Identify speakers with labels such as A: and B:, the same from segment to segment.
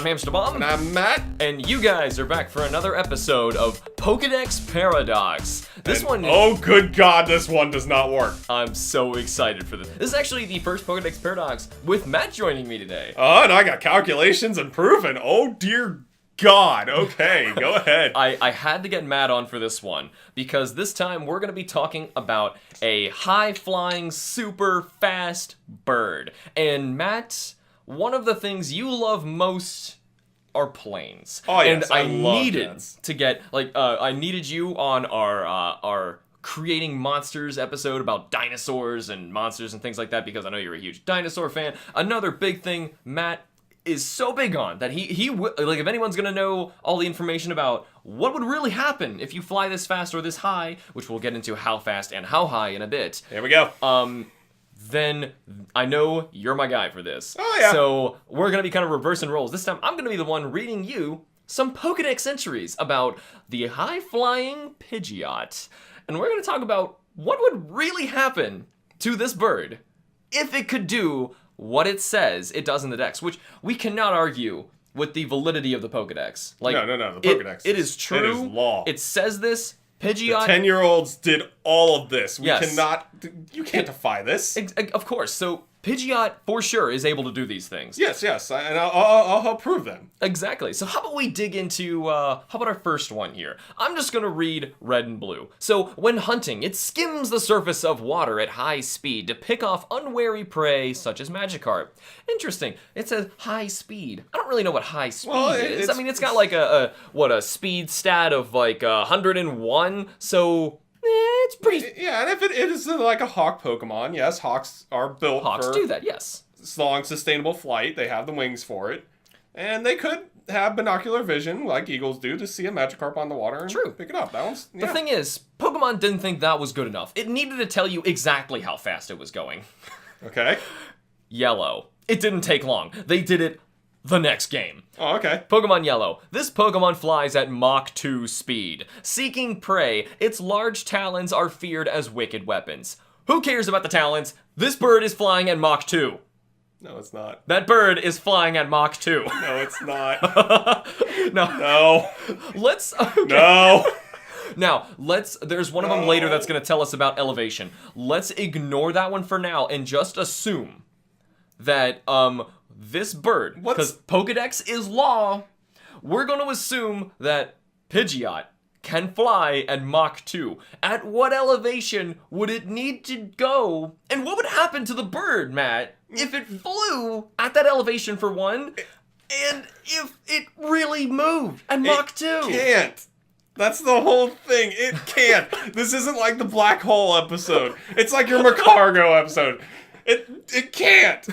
A: I'm HamsterBomb.
B: And I'm Matt.
A: And you guys are back for another episode of Pokedex Paradox.
B: Oh, good God, this one does not work.
A: I'm so excited for this. This is actually the first Pokedex Paradox with Matt joining me today.
B: Oh, and I got calculations and proof, and oh dear God. Okay, go ahead.
A: I had to get Matt on for this one, because this time we're going to be talking about a high-flying, super fast bird. And Matt, one of the things you love most are planes.
B: Oh, yes,
A: and
B: I love
A: needed
B: jets.
A: to get, I needed you on our Creating Monsters episode about dinosaurs and monsters and things like that, because I know you're a huge dinosaur fan. Another big thing Matt is so big on that he like, if anyone's gonna know all the information about what would really happen if you fly this fast or this high, which we'll get into how fast and how high in a bit.
B: Here we go.
A: Then I know you're my guy for this.
B: Oh, yeah.
A: So we're gonna be kind of reversing roles. This time I'm gonna be the one reading you some Pokedex entries about the high-flying Pidgeot. And we're gonna talk about what would really happen to this bird if it could do what it says it does in the Dex, which we cannot argue with the validity of the Pokedex.
B: No, the Pokedex.
A: It is true.
B: It is law.
A: It says this. Pidgeot.
B: The 10-year-olds did all of this.
A: Yes.
B: You can't defy this.
A: Of course. So Pidgeot, for sure, is able to do these things.
B: Yes, and I'll help prove them.
A: Exactly. So how about we dig into, how about our first one here? I'm just gonna read red and blue. So, when hunting, it skims the surface of water at high speed to pick off unwary prey, such as Magikarp. Interesting. It says high speed. I don't really know what high speed is. I mean, it's got like a speed stat of like 101, so it's pretty...
B: Yeah, and if it is like a hawk Pokemon, yes, hawks are built
A: Hawks
B: for
A: do that, yes.
B: long, sustainable flight. They have the wings for it. And they could have binocular vision, like eagles do, to see a Magikarp on the water and pick it up. That one's... Yeah.
A: The thing is, Pokemon didn't think that was good enough. It needed to tell you exactly how fast it was going.
B: Okay.
A: Yellow. It didn't take long. They did it the next game.
B: Oh, okay.
A: Pokemon Yellow. This Pokemon flies at Mach 2 speed. Seeking prey, its large talons are feared as wicked weapons. Who cares about the talons? This bird is flying at Mach 2.
B: No, it's not.
A: That bird is flying at Mach 2.
B: No, it's not.
A: No. Let's... Okay.
B: No.
A: Now, there's one of them later that's going to tell us about elevation. Let's ignore that one for now and just assume that, this bird, because Pokedex is law, we're going to assume that Pidgeot can fly at Mach 2. At what elevation would it need to go? And what would happen to the bird, Matt, if it flew at that elevation for one, and if it really moved at Mach 2?
B: It can't. That's the whole thing. It can't. This isn't like the black hole episode. It's like your Macargo episode. It can't.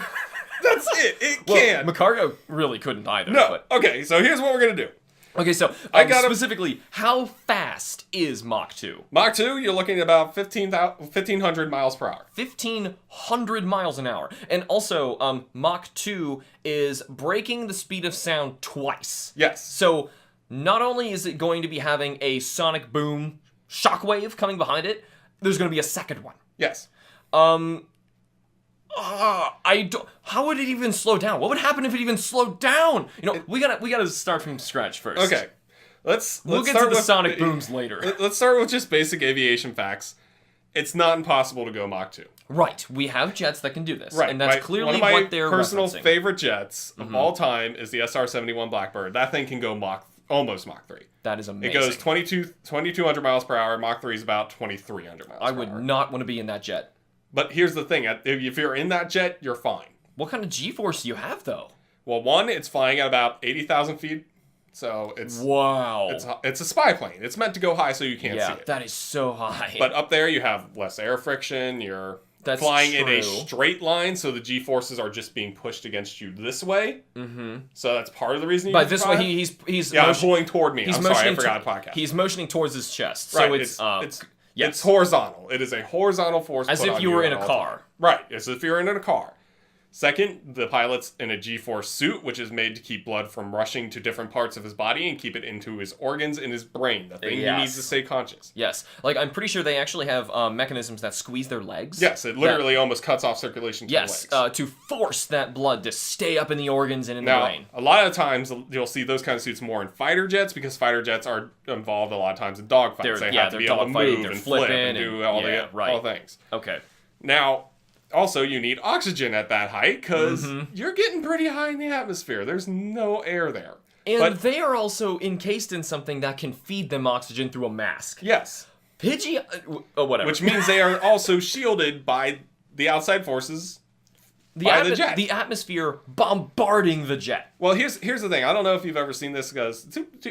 B: That's it. It can't.
A: Macargo really couldn't either.
B: No. Okay, so here's what we're going to do.
A: Okay, so specifically, how fast is Mach 2?
B: Mach 2, you're looking at about 1,500 miles per hour.
A: 1,500 miles an hour. And also, Mach 2 is breaking the speed of sound twice.
B: Yes.
A: So, not only is it going to be having a sonic boom shockwave coming behind it, there's going to be a second one.
B: Yes.
A: How would it even slow down? What would happen if it even slowed down? You know, we gotta start from scratch first.
B: Okay.
A: We'll get to the sonic booms later.
B: Let's start with just basic aviation facts. It's not impossible to go Mach 2.
A: Right. We have jets that can do this.
B: Right.
A: And that's clearly
B: what
A: what they're
B: personal
A: referencing.
B: favorite jets of all time is the SR-71 Blackbird. That thing can go almost Mach 3.
A: That is amazing.
B: It goes 2,200 miles per hour. Mach 3 is about 2,300 miles per hour.
A: I would not want to be in that jet.
B: But here's the thing. If you're in that jet, you're fine.
A: What kind of G-force do you have, though?
B: Well, one, it's flying at about 80,000 feet. So it's...
A: Wow.
B: It's a spy plane. It's meant to go high so you can't see it.
A: Yeah, that is so high.
B: But up there, you have less air friction. You're flying in a straight line, so the G-forces are just being pushed against you this way. Mm-hmm. So that's part of the reason you
A: But this way, he's
B: pulling toward me. I'm sorry, I forgot podcast.
A: He's motioning towards his chest.
B: Right,
A: So
B: it's horizontal. It is a horizontal force.
A: As if you were in a car.
B: Right, as if you're in a car. Second, the pilot's in a G-force suit, which is made to keep blood from rushing to different parts of his body and keep it into his organs and his brain, the thing he needs to stay conscious.
A: Yes. Like, I'm pretty sure they actually have mechanisms that squeeze their legs.
B: Yes, it literally almost cuts off circulation to the legs.
A: To force that blood to stay up in the organs and in the brain.
B: A lot of times, you'll see those kind of suits more in fighter jets, because fighter jets are involved a lot of times in dogfights. They have to be able to move and flip and do all the things.
A: Okay.
B: Now... Also, you need oxygen at that height, because you're getting pretty high in the atmosphere. There's no air there.
A: And they are also encased in something that can feed them oxygen through a mask.
B: Yes.
A: Pidgeot... whatever.
B: Which means they are also shielded by the outside forces by the jet.
A: The atmosphere bombarding the jet.
B: Well, here's the thing. I don't know if you've ever seen this, because...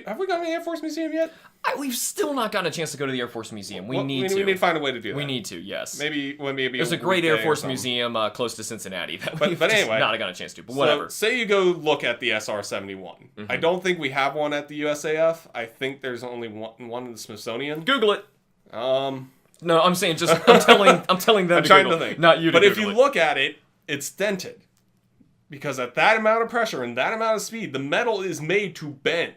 B: Have we gone to the Air Force Museum yet?
A: We've still not gotten a chance to go to the Air Force Museum. We need to.
B: We need to find a way to do that.
A: We need to, yes.
B: Maybe
A: There's a great Air Force Museum close to Cincinnati that we've
B: but anyway,
A: not gotten a chance to, but whatever.
B: So, say you go look at the SR-71. I don't think we have one at the USAF. I think there's only one in the Smithsonian.
A: Google it.
B: No,
A: I'm saying I'm telling them to Google, not you to Google it.
B: But if you look at it, it's dented. Because at that amount of pressure and that amount of speed, the metal is made to bend.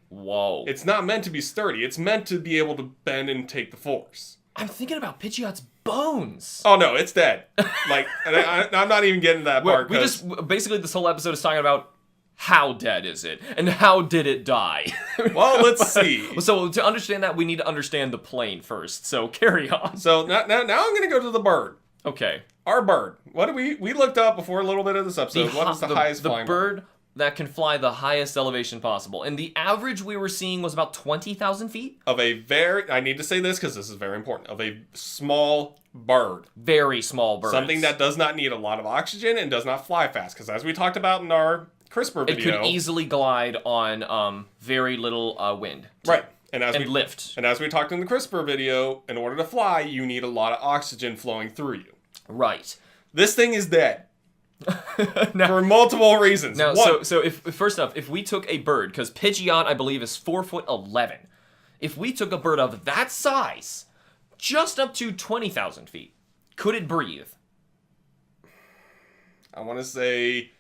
A: Whoa.
B: It's not meant to be sturdy. It's meant to be able to bend and take the force.
A: I'm thinking about Pidgeot's bones.
B: Oh, no, it's dead. Like, I'm not even getting to that part.
A: Basically, this whole episode is talking about how dead is it? And how did it die?
B: Well, let's see.
A: So, to understand that, we need to understand the plane first. So, carry on.
B: So, now I'm going to go to the bird.
A: Okay.
B: Our bird. What do we looked up before a little bit of this episode. What is the highest flying bird?
A: That can fly the highest elevation possible. And the average we were seeing was about 20,000 feet?
B: I need to say this because this is very important, of a small bird.
A: Very small bird.
B: Something that does not need a lot of oxygen and does not fly fast. Because as we talked about in our CRISPR video...
A: It could easily glide on very little wind.
B: Right.
A: And lift.
B: And as we talked in the CRISPR video, in order to fly, you need a lot of oxygen flowing through you.
A: Right.
B: This thing is dead. For multiple reasons.
A: Now, so if first off, if we took a bird, because Pidgeot, I believe, is 4'11", if we took a bird of that size, just up to 20,000 feet, could it breathe?
B: I want to say,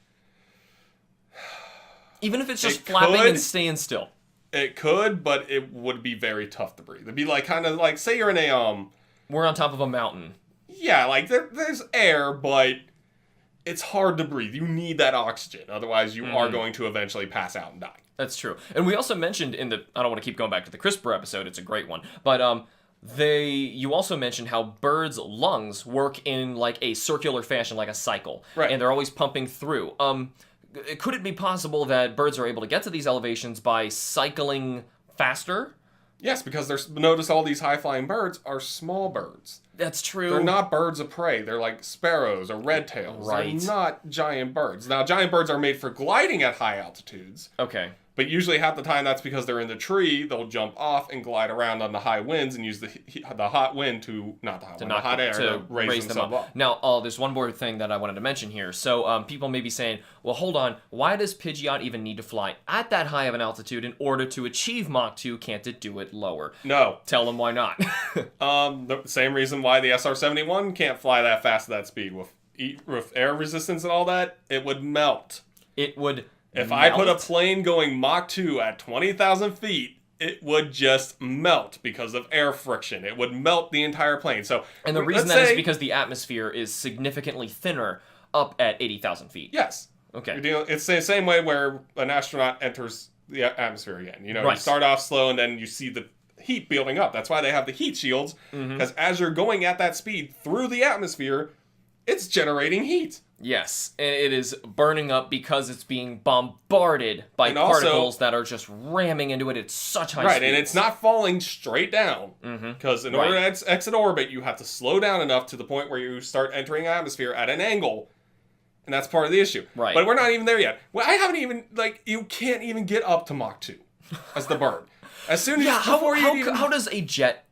A: even if it's just flapping and staying still.
B: It could, but it would be very tough to breathe. It'd be like kind of like, say you're in a
A: we're on top of a mountain.
B: Yeah, like there's air, but it's hard to breathe. You need that oxygen. Otherwise, you are going to eventually pass out and die.
A: That's true. And we also mentioned I don't want to keep going back to the CRISPR episode. It's a great one. But you also mentioned how birds' lungs work in like a circular fashion, like a cycle.
B: Right.
A: And they're always pumping through. Could it be possible that birds are able to get to these elevations by cycling faster?
B: Yes, because notice all these high-flying birds are small birds.
A: That's true.
B: They're not birds of prey. They're like sparrows or red tails.
A: Right.
B: They're not giant birds. Now, giant birds are made for gliding at high altitudes.
A: Okay.
B: But usually half the time that's because they're in the tree. They'll jump off and glide around on the high winds and use the hot wind to, not the hot wind, the hot air to raise themselves up.
A: Now, there's one more thing that I wanted to mention here. So people may be saying, well, hold on. Why does Pidgeot even need to fly at that high of an altitude in order to achieve Mach 2? Can't it do it lower?
B: No.
A: Tell them why not.
B: The same reason why the SR-71 can't fly that fast at that speed. With air resistance and all that, it would melt.
A: It would
B: If I put a plane going Mach 2 at 20,000 feet, it would just melt because of air friction. It would melt the entire plane.
A: And the reason that is because the atmosphere is significantly thinner up at 80,000 feet.
B: Yes.
A: Okay.
B: It's the same way where an astronaut enters the atmosphere again. You
A: right.
B: You start off slow and then you see the heat building up. That's why they have the heat shields. Because as you're going at that speed through the atmosphere, it's generating heat.
A: Yes, and it is burning up because it's being bombarded by particles that are just ramming into it at such high speeds.
B: Right, and it's not falling straight down. Because in order to exit orbit, you have to slow down enough to the point where you start entering atmosphere at an angle. And that's part of the issue.
A: Right.
B: But we're not even there yet. Well, I haven't even, you can't even get up to Mach 2 as the bird. As soon as
A: how does a jet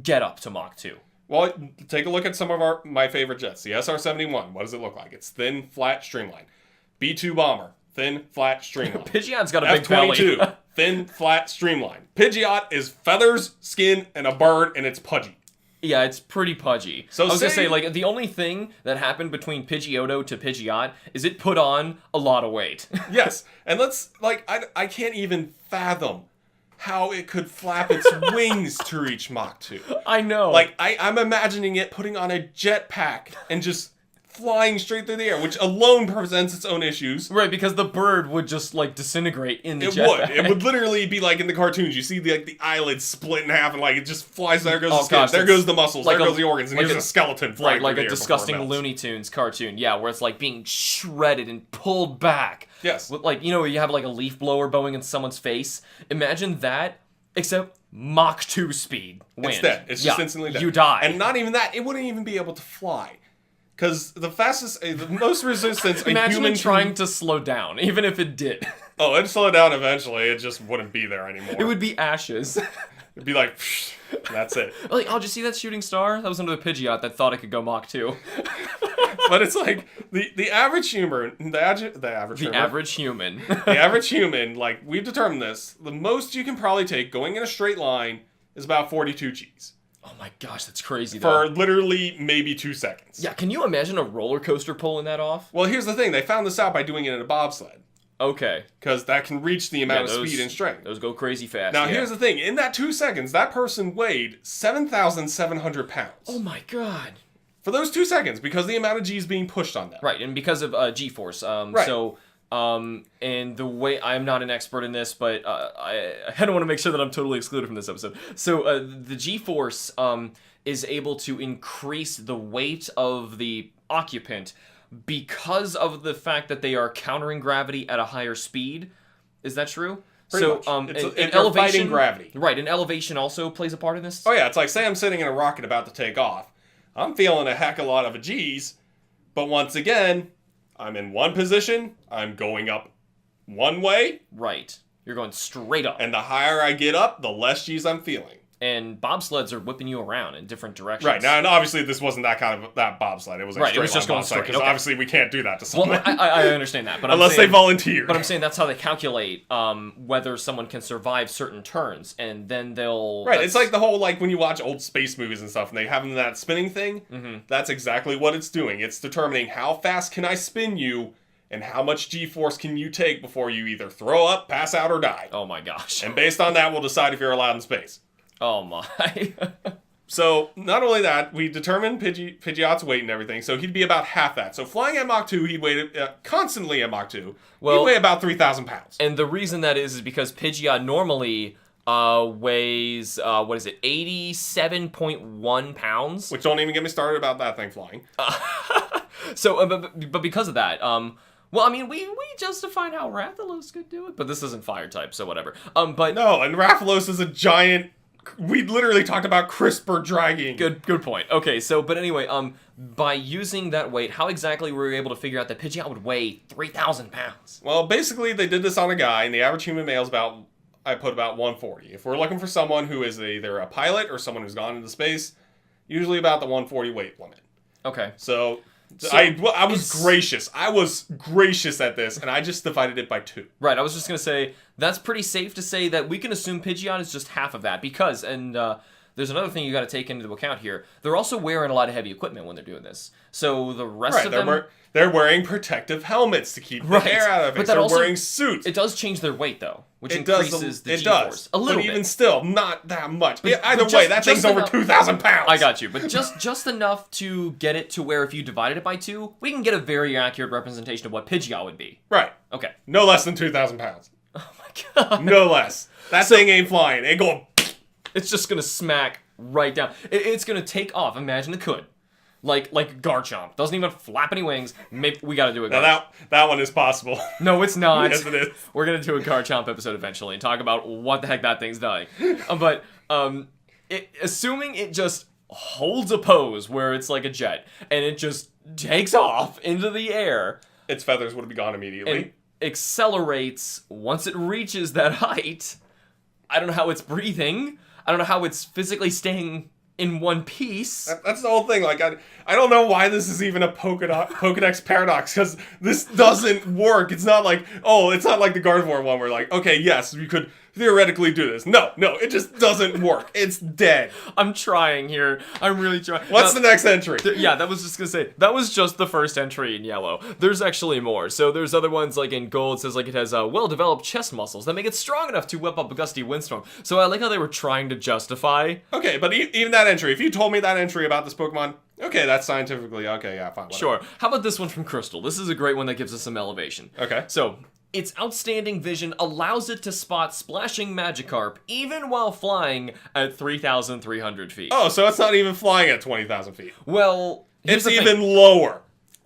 A: get up to Mach 2?
B: Well, take a look at some of my favorite jets. The SR-71, what does it look like? It's thin, flat, streamlined. B-2 bomber, thin, flat, streamlined.
A: Pidgeot's got a big belly.
B: F-22, thin, flat, streamlined. Pidgeot is feathers, skin, and a bird, and it's pudgy.
A: Yeah, it's pretty pudgy.
B: So
A: I was gonna say, like, the only thing that happened between Pidgeotto to Pidgeot is it put on a lot of weight.
B: Yes, and I can't even fathom how it could flap its wings to reach Mach 2.
A: I know.
B: Like, I'm imagining it putting on a jetpack and just flying straight through the air, which alone presents its own issues.
A: Right, because the bird would just, like, disintegrate in the
B: It
A: jetpack.
B: would. It would literally be like in the cartoons. You see the eyelids split in half and, like, it just flies. There goes the skin. There goes the muscles.
A: Like
B: there goes the organs. And
A: like
B: here's a skeleton flying
A: like
B: through
A: a
B: the air
A: disgusting
B: before it melts.
A: Looney Tunes cartoon, yeah, where it's, like, being shredded and pulled back.
B: Yes.
A: With, like, you know, you have, like, a leaf blower blowing in someone's face. Imagine that, except Mach 2 speed. Wind.
B: It's dead. It's just instantly dead.
A: You die.
B: And not even that. It wouldn't even be able to fly. Because the most resistance a
A: Imagine
B: human
A: it trying to slow down, even if it did.
B: Oh, it'd slow down eventually. It just wouldn't be there anymore.
A: It would be ashes.
B: It'd be like, that's it.
A: Like, oh, did you see that shooting star? That was under the Pidgeot that thought it could go Mach 2.
B: But it's like, the average human, the
A: average human.
B: the average human, like, we've determined this, the most you can probably take going in a straight line is about 42 Gs.
A: Oh my gosh, that's crazy,
B: For
A: though.
B: literally maybe 2 seconds.
A: Yeah, can you imagine a roller coaster pulling that off?
B: Well, here's the thing. They found this out by doing it in a bobsled.
A: Okay.
B: Because that can reach the amount of speed and strength.
A: Those go crazy fast.
B: Now, here's the thing. In that 2 seconds, that person weighed 7,700 pounds.
A: Oh my god.
B: For those 2 seconds, because the amount of G's being pushed on them.
A: Right, and because of G-force.
B: Right.
A: So, and the way, I'm not an expert in this, but I don't want to make sure that I'm totally excluded from this episode. So, the G-force is able to increase the weight of the occupant because of the fact that they are countering gravity at a higher speed. Is that true?
B: Pretty
A: so,
B: much.
A: and
B: You're fighting gravity.
A: Right, and elevation also plays a part in this?
B: Oh yeah, it's like, say I'm sitting in a rocket about to take off. I'm feeling a heck of a lot of G's, but once again, I'm in one position, I'm going up one way.
A: Right. You're going straight up.
B: And the higher I get up, the less G's I'm feeling.
A: And bobsleds are whipping you around in different directions.
B: Right, now, and obviously this wasn't that bobsled. It was a
A: right,
B: straight
A: it was just
B: line
A: going
B: bobsled,
A: straight.
B: because
A: Okay.
B: obviously we can't do that to someone.
A: Well, I understand that. But
B: Unless they volunteer.
A: But I'm saying that's how they calculate whether someone can survive certain turns, and then they'll...
B: Right, it's like the whole, like, when you watch old space movies and stuff, and they have them that spinning thing, that's exactly what it's doing. It's determining how fast can I spin you, and how much G-force can you take before you either throw up, pass out, or die.
A: Oh my gosh.
B: And based on that, we'll decide if you're allowed in space.
A: Oh my.
B: So, not only that, we determined Pidgeot's weight and everything, so he'd be about half that. So, flying at Mach 2, he'd weigh constantly at Mach 2, he'd weigh about 3,000 pounds.
A: And the reason that is because Pidgeot normally weighs, 87.1 pounds?
B: Which don't even get me started about that thing flying.
A: So, but because of that, well, I mean, we justified how Rathalos could do it, but this isn't fire type, so whatever. But
B: no, and Rathalos is a giant. We literally talked about CRISPR dragging.
A: Good point. Okay, so but anyway, by using that weight, how exactly were we able to figure out that Pidgeot would weigh 3,000 pounds?
B: Well, basically, they did this on a guy, and the average human male is about 140. If we're looking for someone who is either a pilot or someone who's gone into space, usually about the 140 weight limit.
A: Okay.
B: So I was gracious. I was gracious at this, and I just divided it by 2.
A: Right, I was just going to say, that's pretty safe to say that we can assume Pidgeot is just half of that, because, and there's another thing you got to take into account here, they're also wearing a lot of heavy equipment when they're doing this. So the rest of them...
B: They're wearing protective helmets to keep the air out of it. They're wearing suits.
A: It does change their weight, though, which increases the G-force. A little bit.
B: But even still, not that much. Either way, that thing's over 2,000 pounds.
A: I got you. But just enough to get it to where if you divided it by 2, we can get a very accurate representation of what Pidgeot would be.
B: Right.
A: Okay.
B: No less than 2,000 pounds.
A: Oh my god.
B: No less. That thing ain't flying. It ain't going...
A: It's just going to smack right down. It's going to take off. Imagine it could. Like Garchomp. Doesn't even flap any wings. Maybe we gotta do it.
B: Now that one is possible.
A: No, it's not.
B: Yes, it is.
A: We're gonna do a Garchomp episode eventually and talk about what the heck that thing's doing. Assuming it just holds a pose where it's like a jet, and it just takes off into the air.
B: Its feathers would be gone immediately.
A: And accelerates once it reaches that height. I don't know how it's breathing. I don't know how it's physically staying in one piece.
B: That's the whole thing. Like, I don't know why this is even a Pokedex paradox, because this doesn't work. It's not like, it's not like the Gardevoir one where, like, okay, yes, you could theoretically do this. No, it just doesn't work. It's dead.
A: I'm trying here. I'm really trying.
B: What's the next entry?
A: Yeah, that was just gonna say, that was just the first entry in yellow. There's actually more. So there's other ones, like in gold, it says like it has well-developed chest muscles that make it strong enough to whip up a gusty windstorm. So I like how they were trying to justify.
B: Okay, but even that entry, if you told me that entry about this Pokemon, okay, that's scientifically, okay, yeah, fine, whatever.
A: Sure. How about this one from Crystal? This is a great one that gives us some elevation.
B: Okay.
A: So, its outstanding vision allows it to spot splashing Magikarp even while flying at 3,300 feet.
B: Oh, so it's not even flying at 20,000 feet.
A: Well,
B: it's even lower.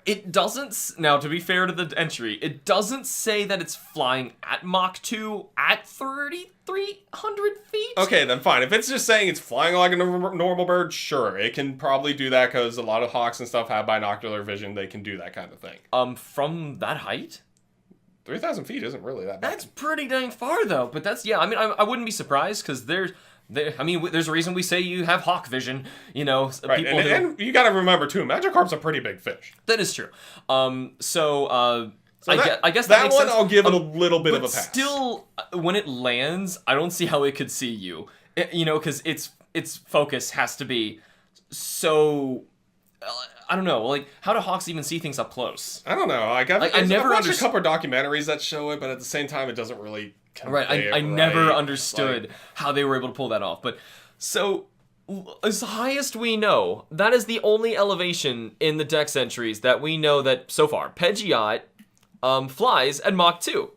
A: It doesn't, now to be fair to the entry, it doesn't say that it's flying at Mach 2 at 3,300 feet.
B: Okay, then fine. If it's just saying it's flying like a normal bird, sure. It can probably do that because a lot of hawks and stuff have binocular vision. They can do that kind of thing.
A: From that height?
B: 3,000 feet isn't really that bad.
A: That's pretty dang far, though. But that's, yeah, I mean, I wouldn't be surprised, because there's a reason we say you have hawk vision, you know.
B: Right,
A: people
B: and you gotta remember, too, Magikarp's a pretty big fish.
A: That is true. I guess
B: that
A: makes
B: one
A: sense.
B: I'll give it a little bit of a pass.
A: Still, when it lands, I don't see how it could see you. You know, because its focus has to be so... I don't know, like, how do hawks even see things up close?
B: I don't know. I
A: never
B: watched a couple of documentaries that show it, but at the same time, it doesn't really convey
A: I never understood how they were able to pull that off. But, so, as highest we know, that is the only elevation in the Dex entries that we know that, so far, Pidgeot flies at Mach 2.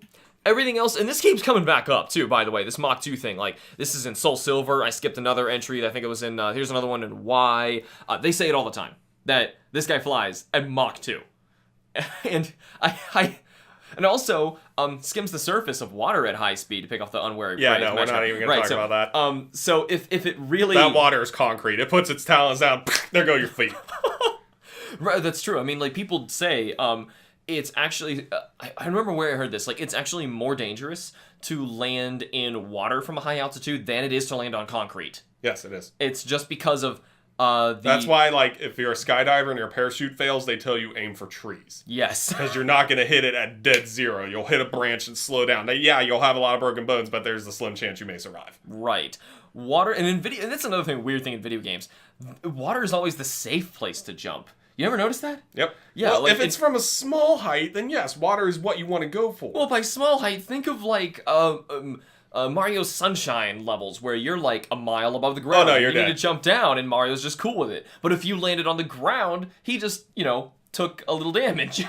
A: Everything else, and this keeps coming back up, too, by the way, this Mach 2 thing. Like, this is in Soul Silver. I skipped another entry. I think it was in, here's another one in Y. They say it all the time, that this guy flies at Mach 2. And and also skims the surface of water at high speed to pick off the unwary prey.
B: Yeah, no, we're not even going to talk about that.
A: So if it really...
B: That water is concrete. It puts its talons down, there go your feet.
A: Right, that's true. I mean, like, people say it's actually... I remember where I heard this. Like, it's actually more dangerous to land in water from a high altitude than it is to land on concrete.
B: Yes, it is.
A: It's just because of...
B: That's why, like, if you're a skydiver and your parachute fails, they tell you aim for trees.
A: Yes.
B: Because you're not going to hit it at dead zero. You'll hit a branch and slow down. Now, yeah, you'll have a lot of broken bones, but there's a slim chance you may survive.
A: Right. Water, and in video, and that's another weird thing in video games. Water is always the safe place to jump. You ever notice that?
B: Yep.
A: Yeah.
B: Well,
A: like,
B: if it's from a small height, then yes, water is what you want to go for.
A: Well, by small height, think of, like, Mario Sunshine levels where you're like a mile above the ground.
B: Oh, no, you're
A: you
B: dead.
A: need to jump down, and Mario's just cool with it. But if you landed on the ground, he just, took a little damage.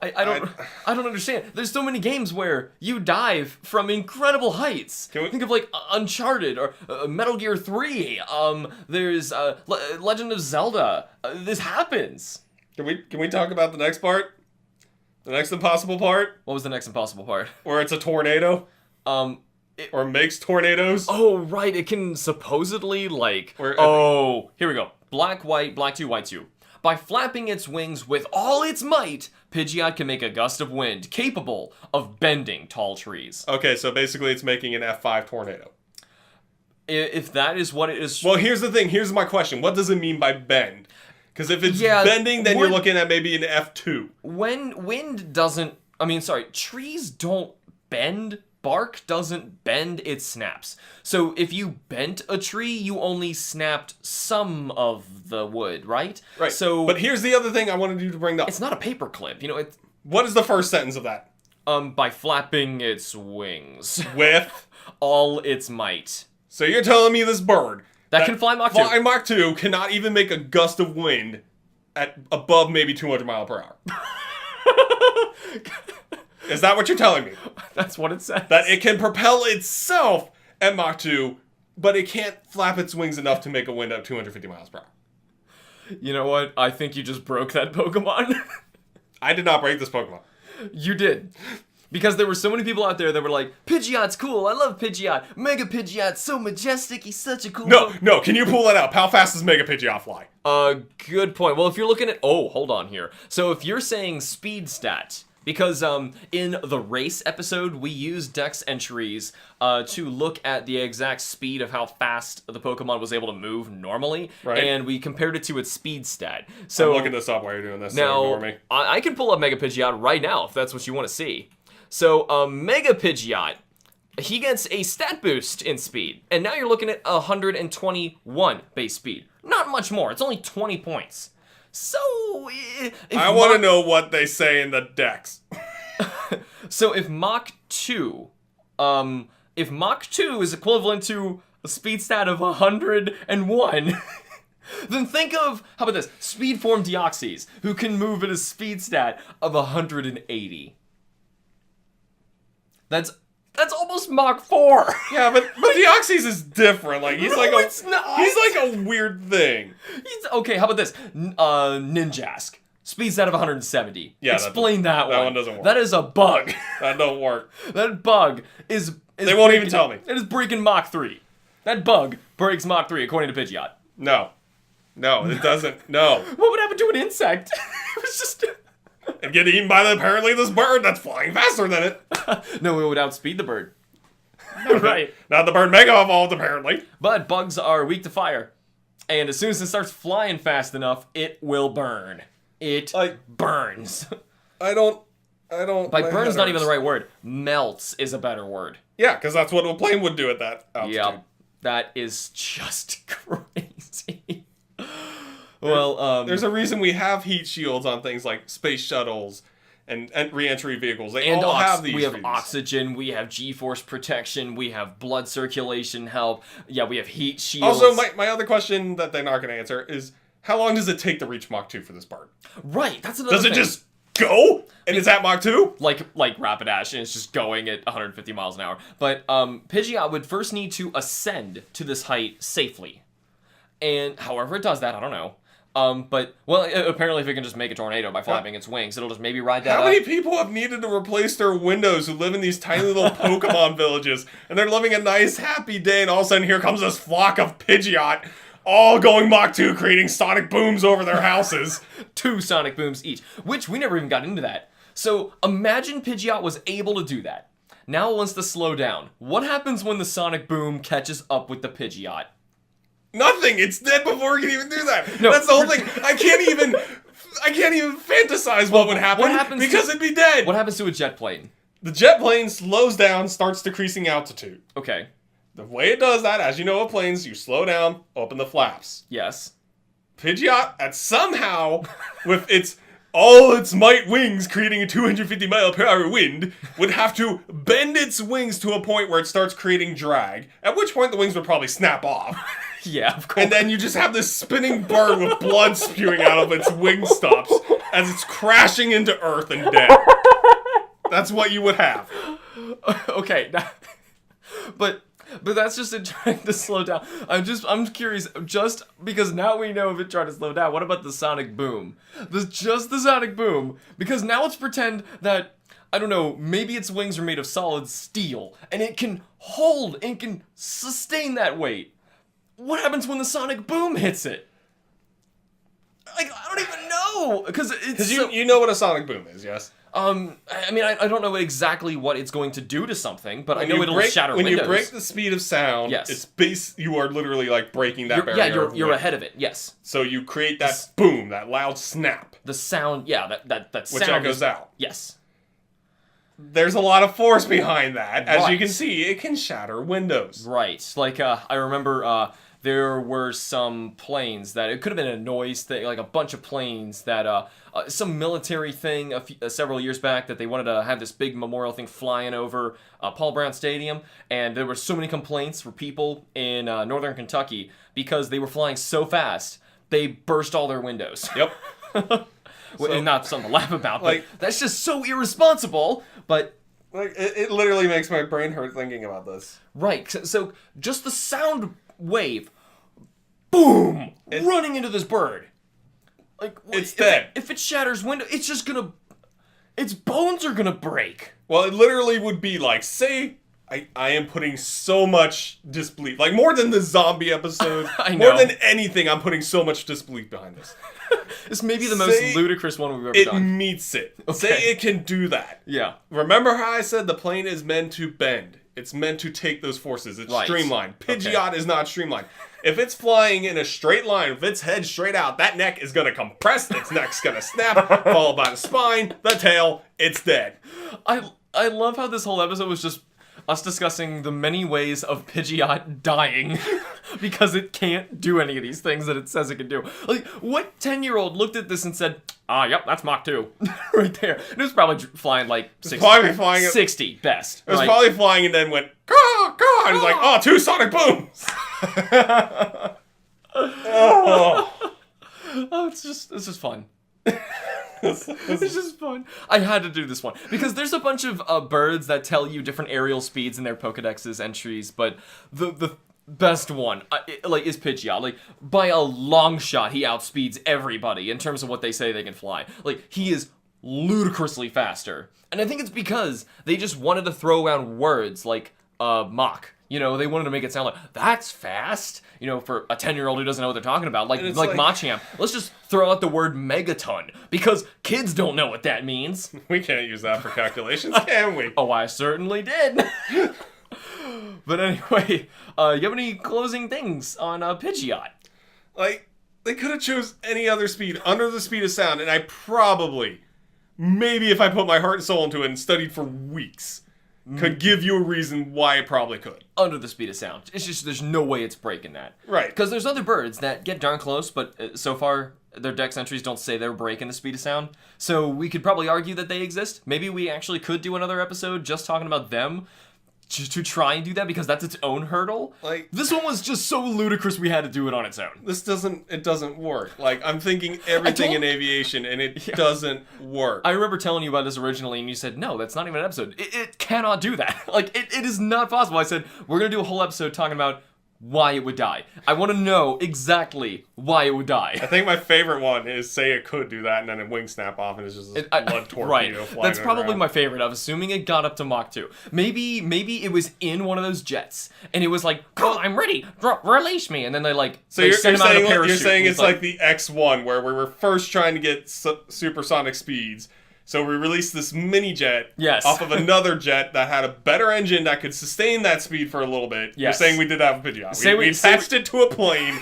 A: I don't understand. There's so many games where you dive from incredible heights. Think of like Uncharted or Metal Gear 3. There's Legend of Zelda. This happens.
B: Can we talk about the next part? The next impossible part?
A: What was the next impossible part?
B: Where it's a tornado? Or makes tornadoes?
A: Oh, right. It can supposedly, like... here we go. Black, white, black 2, white 2. By flapping its wings with all its might, Pidgeot can make a gust of wind capable of bending tall trees.
B: Okay, so basically it's making an F5 tornado.
A: If that is what it is...
B: Well, here's the thing. Here's my question. What does it mean by bend? Because if it's bending, then you're looking at maybe an F2.
A: When wind doesn't... trees don't bend. Bark doesn't bend, it snaps. So if you bent a tree, you only snapped some of the wood, right?
B: Right.
A: So,
B: but here's the other thing I wanted you to bring up.
A: It's not a paper clip, it's...
B: What is the first sentence of that?
A: By flapping its wings.
B: With?
A: All its might.
B: So you're telling me this bird...
A: That can fly Mach 2.
B: Fly Mach 2 cannot even make a gust of wind at above maybe 200 miles per hour. Is that what you're telling me?
A: That's what it says.
B: That it can propel itself at Mach 2, but it can't flap its wings enough to make a wind at 250 miles per hour.
A: You know what? I think you just broke that Pokemon.
B: I did not break this Pokemon.
A: You did. Because there were so many people out there that were like, Pidgeot's cool, I love Pidgeot. Mega Pidgeot's so majestic, he's such a cool Pokemon.
B: No, can you pull that up? How fast does Mega Pidgeot fly?
A: Good point. Well, if you're looking at... Oh, hold on here. So if you're saying speed stat... Because in the race episode, we used Dex entries to look at the exact speed of how fast the Pokemon was able to move normally,
B: right.
A: And we compared it to its speed stat. So
B: I'm looking this up while you're doing this.
A: Now,
B: so ignore me.
A: I can pull up Mega Pidgeot right now if that's what you want to see. So Mega Pidgeot he gets a stat boost in speed. And now you're looking at 121 base speed. Not much more. It's only 20 points. So,
B: I want to know what they say in the decks.
A: So if Mach 2, if Mach 2 is equivalent to a speed stat of 101, then think of, how about this, Speed Form Deoxys, who can move at a speed stat of 180. That's almost Mach 4.
B: Yeah, but Deoxys is different. Like he's
A: it's not.
B: He's like a weird thing.
A: Okay, how about this? Ninjask. Speed stat of 170.
B: Yeah,
A: explain that one.
B: That one doesn't work.
A: That is a bug.
B: That don't work.
A: That bug is
B: They won't even tell me.
A: It is breaking Mach 3. That bug breaks Mach 3 according to Pidgeot.
B: No, it doesn't. No.
A: What would happen to an insect? It was just...
B: And get eaten by apparently this bird that's flying faster than it.
A: No, it would outspeed the bird. Right.
B: Not the bird mega evolved apparently.
A: But bugs are weak to fire. And as soon as it starts flying fast enough, it will burn. It burns.
B: I don't.
A: By burn is not even the right word. Melts is a better word.
B: Yeah, because that's what a plane would do at that altitude.
A: Yep. That is just crazy. Well,
B: there's a reason we have heat shields on things like space shuttles and re-entry vehicles. They all have these.
A: We have oxygen, we have G-force protection, we have blood circulation help. Yeah, we have heat shields.
B: Also, my other question that they're not going to answer is, how long does it take to reach Mach 2 for this bird?
A: Right, that's another thing.
B: Does it just go? And it's at Mach 2?
A: Like Rapidash, and it's just going at 150 miles an hour. But Pidgeot would first need to ascend to this height safely. And however it does that, I don't know. But apparently if it can just make a tornado by flapping its wings, it'll just maybe ride that
B: How
A: up.
B: many people have needed to replace their windows who live in these tiny little Pokemon villages, and they're living a nice, happy day, and all of a sudden here comes this flock of Pidgeot, all going Mach 2, creating sonic booms over their houses.
A: 2 sonic booms each, which we never even got into that. So imagine Pidgeot was able to do that. Now it wants to slow down. What happens when the sonic boom catches up with the Pidgeot?
B: Nothing. It's dead before it can even do that.
A: No.
B: That's the whole thing. I can't even fantasize what would happen because it'd be dead.
A: What happens to a jet plane?
B: The jet plane slows down, starts decreasing altitude.
A: Okay.
B: The way it does that, as you know with planes, you slow down, open the flaps.
A: Yes.
B: Pidgeot, somehow, with all its might wings creating a 250 mile per hour wind, would have to bend its wings to a point where it starts creating drag, at which point the wings would probably snap off.
A: Yeah, of course.
B: And then you just have this spinning bird with blood spewing out of its wing stops as it's crashing into Earth and dead. That's what you would have.
A: Okay, but that's just it trying to slow down. I'm curious, just because now we know if it tried to slow down, what about the sonic boom? Just the sonic boom. Because now let's pretend that, I don't know, maybe its wings are made of solid steel, and it can hold, and can sustain that weight. What happens when the sonic boom hits it? Like, I don't even know, because
B: you know what a sonic boom is, yes?
A: I mean, I don't know exactly what it's going to do to something, but I know it'll shatter windows.
B: When you break the speed of sound,
A: yes.
B: You are literally like breaking that barrier.
A: Yeah, you're ahead of it, yes.
B: So you create that boom, that loud snap.
A: The sound, yeah, that sound.
B: Which echoes out.
A: Yes.
B: There's a lot of force behind that. As you can see, it can shatter windows.
A: Right. Like, I remember, there were some planes that, it could have been a noise thing, like a bunch of planes that, some military thing several years back that they wanted to have this big memorial thing flying over Paul Brown Stadium, and there were so many complaints for people in northern Kentucky because they were flying so fast, they burst all their windows.
B: Yep.
A: And not something to laugh about, but that's just so irresponsible, but...
B: Like, it literally makes my brain hurt thinking about this.
A: Right, so just the sound wave, boom, running into this bird. Like,
B: it's dead.
A: If it shatters window, it's just gonna... Its bones are gonna break.
B: Well, it literally would be like, say... I am putting so much disbelief. Like, more than the zombie episode.
A: I know.
B: More than anything, I'm putting so much disbelief behind this.
A: This may be the most ludicrous one we've ever done.
B: It meets it. Okay. Say it can do that.
A: Yeah.
B: Remember how I said the plane is meant to bend? It's meant to take those forces. It's streamlined. Pidgeot is not streamlined. If it's flying in a straight line, if its head straight out, that neck is going to compress, its neck's going to snap, followed by the spine, the tail, it's dead.
A: I love how this whole episode was just us discussing the many ways of Pidgeot dying because it can't do any of these things that it says it can do. Like, what 10-year-old looked at this and said, yep, that's Mach 2. Right there. And it was probably flying like 60 best.
B: It was probably flying and then went, caw, caw, and it's like, oh, 2 sonic booms!
A: It's just fun. It's just fun. I had to do this one because there's a bunch of birds that tell you different aerial speeds in their Pokedex's entries, but the best one is Pidgeot. Like, by a long shot, he outspeeds everybody in terms of what they say they can fly. Like, he is ludicrously faster, and I think it's because they just wanted to throw around words like Mach. You know, they wanted to make it sound like, that's fast, you know, for a 10-year-old who doesn't know what they're talking about. Like Machamp. Let's just throw out the word megaton, because kids don't know what that means.
B: We can't use that for calculations, can we?
A: Oh, I certainly did. But anyway, you have any closing things on Pidgeot?
B: Like, they could have chose any other speed under the speed of sound, and I probably, maybe if I put my heart and soul into it and studied for weeks, could give you a reason why it probably could. Under
A: the speed of sound. It's just, there's no way it's breaking that.
B: Right.
A: Because there's other birds that get darn close, but so far, their dex entries don't say they're breaking the speed of sound. So we could probably argue that they exist. Maybe we actually could do another episode just talking about them to try and do that, because that's its own hurdle. Like, this one was just so ludicrous we had to do it on its own.
B: It doesn't work. Like, I'm thinking everything in aviation, and it doesn't work.
A: I remember telling you about this originally, and you said, no, that's not even an episode. It cannot do that. Like, it is not possible. I said, we're going to do a whole episode talking about why it would die. I want to know exactly why it would die.
B: I think my favorite one is say it could do that, and then a wing snap off, and it's just a blood torpedo flying
A: That's probably
B: around.
A: my favorite, of assuming it got up to Mach 2. Maybe it was in one of those jets, and it was like, oh, I'm ready, release me, and then they send him out of a parachute.
B: You're saying it's like the X1, where we were first trying to get supersonic speeds. So we released this mini jet off of another jet that had a better engine that could sustain that speed for a little bit. Yes. You're saying we did that with Pidgeot. We attached it to a plane,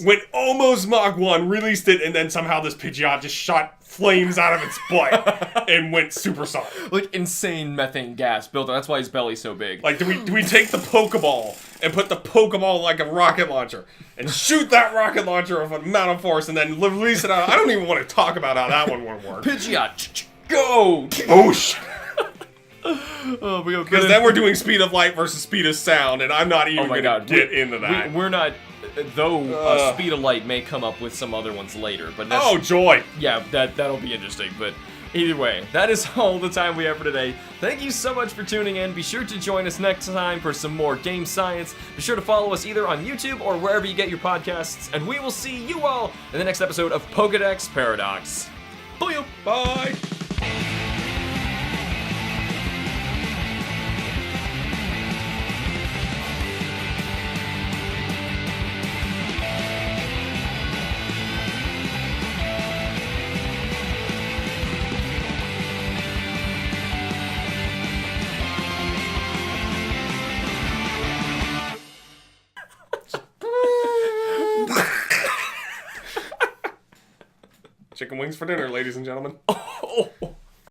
B: went almost Mach 1, released it, and then somehow this Pidgeot just shot flames out of its butt and went supersonic.
A: Like, insane methane gas built up. That's why his belly's so big.
B: Like, do we take the Pokeball and put the Pokeball like a rocket launcher and shoot that rocket launcher with an amount of force and then release it out? I don't even want to talk about how that one would work.
A: Pidgeot, go!
B: Boosh! Because then we're doing speed of light versus speed of sound, and I'm not even going to get into that.
A: We're not, though speed of light may come up with some other ones later. But that's,
B: oh, joy!
A: Yeah, that'll be interesting. But either way, that is all the time we have for today. Thank you so much for tuning in. Be sure to join us next time for some more game science. Be sure to follow us either on YouTube or wherever you get your podcasts, and we will see you all in the next episode of Pokedex Paradox. Bye!
B: Bye! Chicken wings for dinner, ladies and gentlemen.
A: Oh.